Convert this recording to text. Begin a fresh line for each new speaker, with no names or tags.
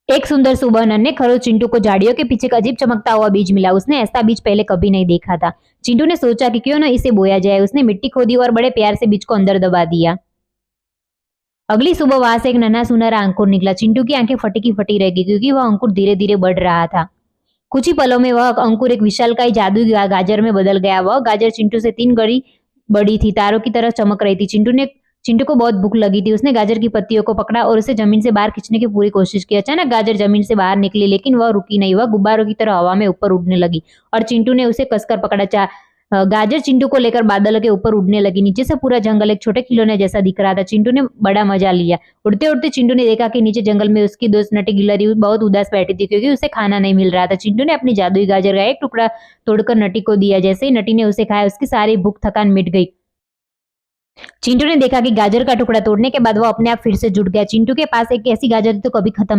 एक सुंदर सुबह नन्हे खरोच चिंटू को झाड़ियों के पीछे एक अजीब चमकता हुआ बीज मिला। उसने ऐसा बीज पहले कभी नहीं देखा था। चिंटू ने सोचा कि क्यों न इसे बोया जाए। उसने मिट्टी खोदी और बड़े प्यार से बीज को अंदर दबा दिया। अगली सुबह वहां से एक नन्हा सुनहरा अंकुर निकला। चिंटू की आंखें फटी की फटी रह गई क्योंकि वह अंकुर धीरे धीरे बढ़ रहा था। कुछ ही पलों में वह अंकुर एक विशालकाय जादुई गाजर में बदल गया। वह गाजर चिंटू से 3 गड़ी बड़ी थी, तारों की तरह चमक रही थी। चिंटू को बहुत भूख लगी थी। उसने गाजर की पत्तियों को पकड़ा और उसे जमीन से बाहर खींचने की पूरी कोशिश की। अचानक गाजर जमीन से बाहर निकली, लेकिन वह रुकी नहीं। वह गुब्बारों की तरह हवा में ऊपर उड़ने लगी और चिंटू ने उसे कसकर पकड़ा। गाजर चिंटू को लेकर बादलों के ऊपर उड़ने लगी। नीचे से पूरा जंगल एक छोटे खिलौने जैसा दिख रहा था। चिंटू ने बड़ा मजा लिया। उड़ते उड़ते चिंटू ने देखा कि नीचे जंगल में उसकी दोस्त नटी गिलहरी बहुत उदास बैठी थी क्योंकि उसे खाना नहीं मिल रहा था। चिंटू ने अपनी जादुई गाजर का एक टुकड़ा तोड़कर नटी को दिया। जैसे ही नटी ने उसे खाया, उसकी सारी भूख थकान मिट गई। चिंटू ने देखा कि गाजर का टुकड़ा तोड़ने के बाद वो अपने आप फिर से जुट गया। चिंटू के पास एक ऐसी गाजर थी तो कभी खत्म